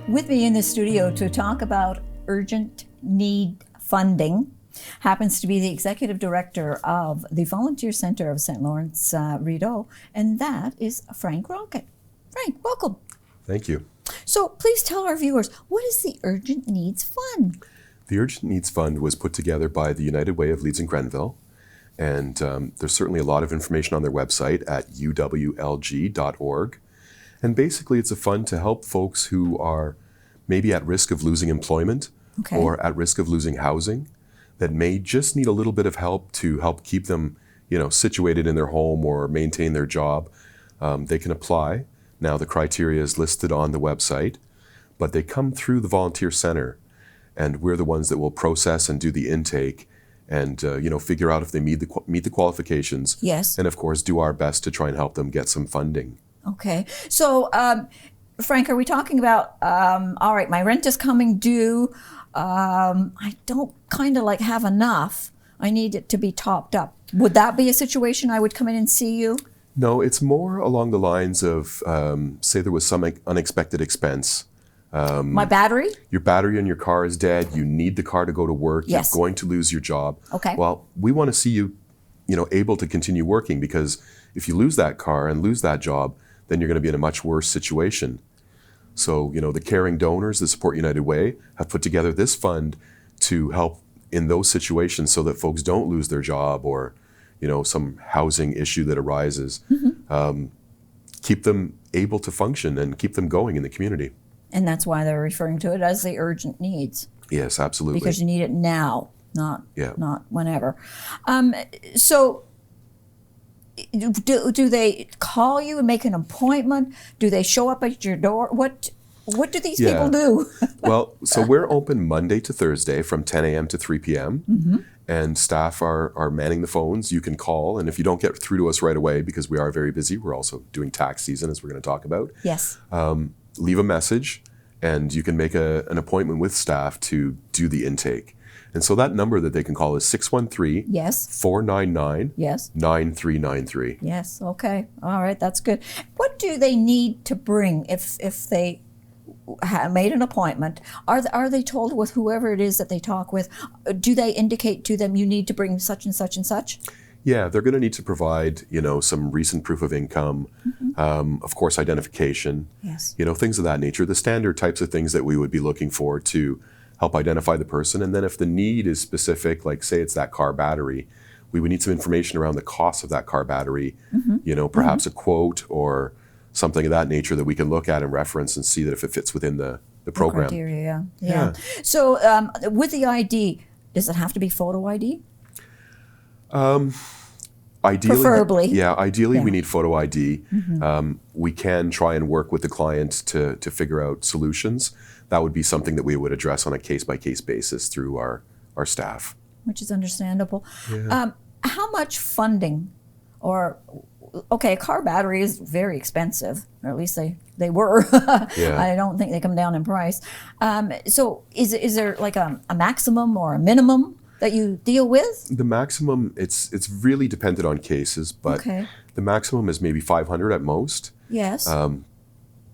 With me in the studio to talk about urgent need funding happens to be the Executive Director of the Volunteer Centre of St. Lawrence, Rideau, and that is Frank Rockett. Frank, welcome. Thank you. So please tell our viewers, what is the Urgent Needs Fund? The Urgent Needs Fund was put together by the United Way of Leeds and Grenville, and there's certainly a lot of information on their website at uwlg.org. And basically it's a fund to help folks who are maybe at risk of losing employment or at risk of losing housing that may just need a little bit of help to help keep them, situated in their home or maintain their job. They can apply. Now the criteria is listed on the website, but they come through the volunteer center, and we're the ones that will process and do the intake and figure out if they meet the qualifications. Yes. And of course do our best to try and help them get some funding. Okay. So, Frank, are we talking about, all right, my rent is coming due. I don't have enough. I need it to be topped up. Would that be a situation I would come in and see you? No, it's more along the lines of, say there was some unexpected expense. My battery? Your battery in your car is dead. You need the car to go to work. Yes. You're going to lose your job. Okay. Well, we want to see you, able to continue working, because if you lose that car and lose that job, then you're going to be in a much worse situation. So, the Caring Donors, the Support United Way, have put together this fund to help in those situations so that folks don't lose their job or, some housing issue that arises. Mm-hmm. Keep them able to function and keep them going in the community. And that's why they're referring to it as the urgent needs. Yes, absolutely. Because you need it now, not whenever. So do they call you and make an appointment? Do they show up at your door? What do these people do? Well, so we're open Monday to Thursday from 10 a.m. to 3 p.m. Mm-hmm. And staff are manning the phones. You can call, and if you don't get through to us right away, because we are very busy, we're also doing tax season, as we're going to talk about. Yes. Leave a message, and you can make an appointment with staff to do the intake. And so that number that they can call is 613 499 9393. Yes, okay. All right, that's good. What do they need to bring if they made an appointment? Are they told with whoever it is that they talk with, do they indicate to them you need to bring such and such and such? Yeah, they're going to need to provide, some recent proof of income, mm-hmm. Of course, identification, yes. Things of that nature, the standard types of things that we would be looking for to help identify the person. And then if the need is specific, like say it's that car battery, we would need some information around the cost of that car battery, mm-hmm. Perhaps mm-hmm. a quote or something of that nature that we can look at and reference and see that if it fits within the program. The criteria, yeah. So with the ID, does it have to be photo ID? Ideally, preferably. Yeah, ideally we need photo ID. Mm-hmm. We can try and work with the client to figure out solutions. That would be something that we would address on a case-by-case basis through our staff. Which is understandable. Yeah. How much funding a car battery is very expensive, or at least they were. Yeah. I don't think they come down in price. So is there like a maximum or a minimum that you deal with? The maximum, it's really dependent on cases, but the maximum is maybe 500 at most. Yes.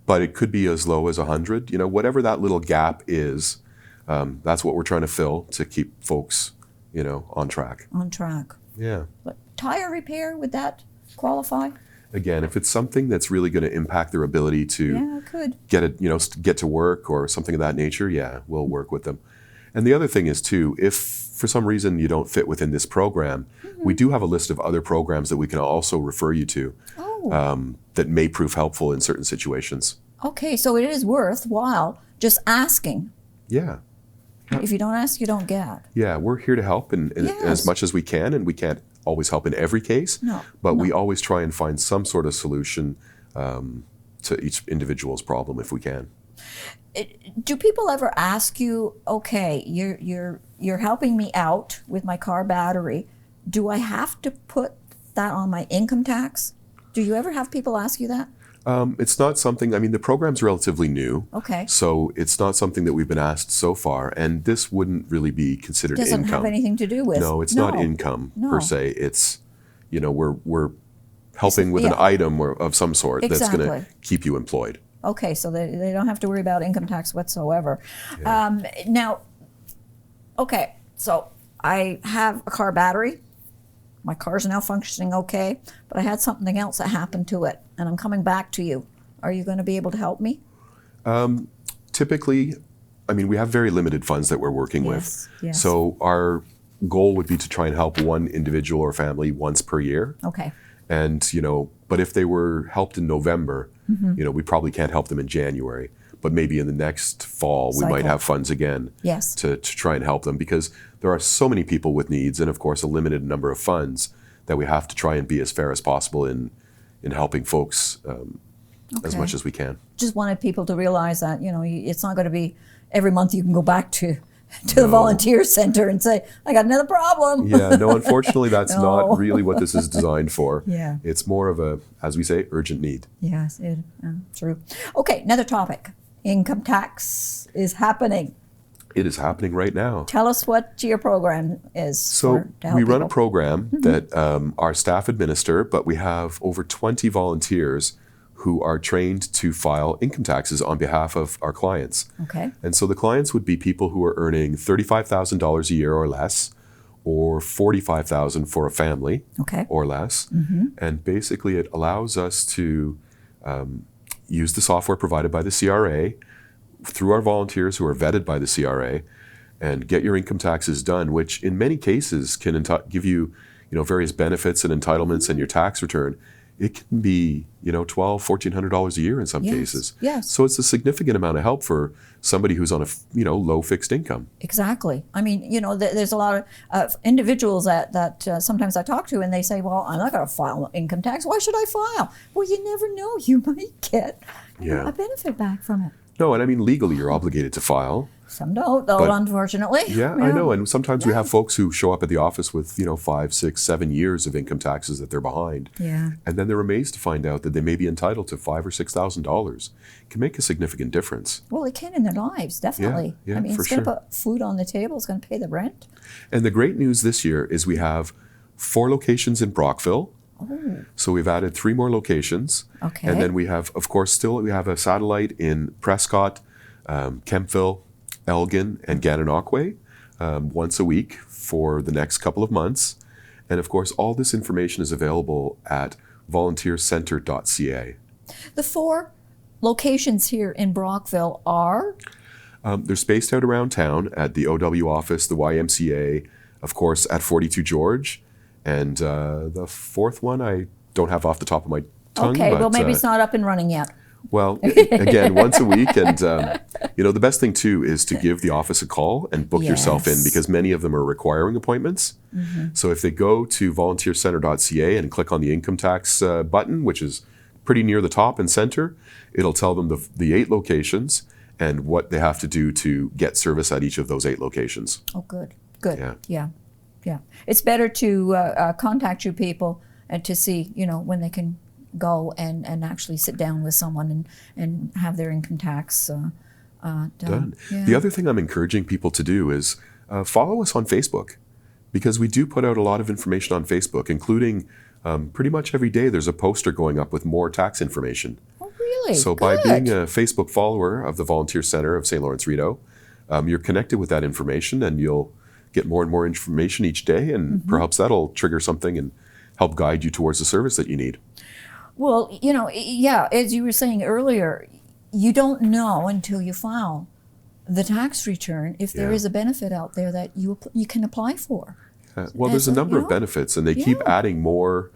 But it could be as low as 100. Whatever that little gap is, that's what we're trying to fill to keep folks, on track. On track. Yeah. But tire repair, would that qualify? Again, if it's something that's really going to impact their ability to get to work or something of that nature, we'll work with them. And the other thing is too, if for some reason you don't fit within this program, mm-hmm. we do have a list of other programs that we can also refer you to that may prove helpful in certain situations. Okay, so it is worthwhile just asking. Yeah. If you don't ask, you don't get. Yeah, we're here to help in as much as we can, and we can't always help in every case, but we always try and find some sort of solution to each individual's problem if we can. Do people ever ask you, okay, you're helping me out with my car battery, do I have to put that on my income tax? Do you ever have people ask you that? It's not something, the program's relatively new. Okay. So it's not something that we've been asked so far, and this wouldn't really be considered income. Doesn't have anything to do with. No, it's not income per se. It's, we're helping with an item of some sort that's going to keep you employed. Okay, so they don't have to worry about income tax whatsoever. Yeah. Now, okay, so I have a car battery. My car's now functioning okay, but I had something else that happened to it, and I'm coming back to you. Are you going to be able to help me? Typically, I mean, we have very limited funds that we're working Yes, with. yes. So our goal would be to try and help one individual or family once per year. Okay. And, but if they were helped in November, we probably can't help them in January. But maybe in the next fall, we might Cycle. have funds again Yes. to try and help them, because there are so many people with needs and, of course, a limited number of funds that we have to try and be as fair as possible in helping folks as Okay. much as we can. Just wanted people to realize that, it's not going to be every month you can go back to the volunteer center and say, I got another problem. Yeah, no, unfortunately, that's No. not really what this is designed for. Yeah. It's more of a, as we say, urgent need. Yes, true. Okay, another topic. Income tax is happening. It is happening right now. Tell us what your program is. So to help we run a people. program that our staff administer, but we have over 20 volunteers who are trained to file income taxes on behalf of our clients. Okay. And so the clients would be people who are earning $35,000 a year or less, or $45,000 for a family Okay. or less. And basically it allows us to use the software provided by the CRA through our volunteers who are vetted by the CRA and get your income taxes done, which in many cases can give you, various benefits and entitlements in your tax return. It can be, $1,200, $1,400 a year in some Yes, cases. yes. So it's a significant amount of help for somebody who's on a, low fixed income. Exactly. I mean, there's a lot of individuals that sometimes I talk to, and they say, well, I'm not going to file income tax. Why should I file? Well, you never know. You might get Yeah. a benefit back from it. No, and I mean, legally you're obligated to file. Some don't, though, But- unfortunately. Yeah, I know. And sometimes we have folks who show up at the office with, 5, 6, 7 years of income taxes that they're behind. Yeah. And then they're amazed to find out that they may be entitled to $5,000 or $6,000. It can make a significant difference. Well, it can in their lives, definitely. Yeah, I mean, for it's going to sure. put food on the table. It's going to pay the rent. And the great news this year is we have 4 locations in Brockville. Oh, So we've added 3 more locations. okay. And then we have, of course, we have a satellite in Prescott, Kempville, Elgin, and Gananoque once a week for the next couple of months. And of course, all this information is available at volunteercenter.ca. The 4 locations here in Brockville are? They're spaced out around town at the OW office, the YMCA, of course, at 42 George. And the 4th one I don't have off the top of my tongue. Okay, but, well, maybe it's not up and running yet. Well, again, once a week. And, the best thing, too, is to give the office a call and book yourself in, Yes. because many of them are requiring appointments. So if they go to volunteercenter.ca and click on the income tax button, which is pretty near the top and center, it'll tell them the 8 locations and what they have to do to get service at each of those 8 locations. Oh, good, good. Yeah. Yeah. It's better to contact you people and to see, when they can go and actually sit down with someone and have their income tax done. Yeah. The other thing I'm encouraging people to do is follow us on Facebook, because we do put out a lot of information on Facebook, including pretty much every day there's a poster going up with more tax information. Oh, really? So Good. by being a Facebook follower of the Volunteer Center of St. Lawrence Rideau, you're connected with that information, and you'll get more and more information each day, and perhaps that'll trigger something and help guide you towards the service that you need. Well, yeah, as you were saying earlier, you don't know until you file the tax return if there Yeah. is a benefit out there that you can apply for. Well, there's a As a- number of benefits, and they keep adding more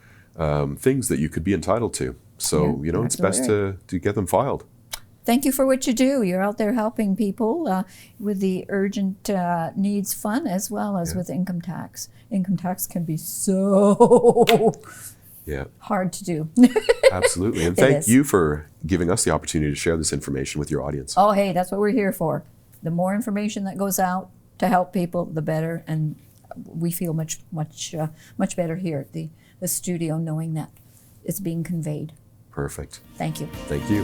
things that you could be entitled to. So, Yeah, it's best absolutely to get them filed. Thank you for what you do. You're out there helping people with the Urgent Needs Fund as well as with income tax. Income tax can be so Yeah, hard to do. absolutely. And It thank is. you for giving us the opportunity to share this information with your audience. Oh, hey, that's what we're here for. The more information that goes out to help people, the better. And we feel much better here at the studio knowing that it's being conveyed. Perfect. Thank you. Thank you.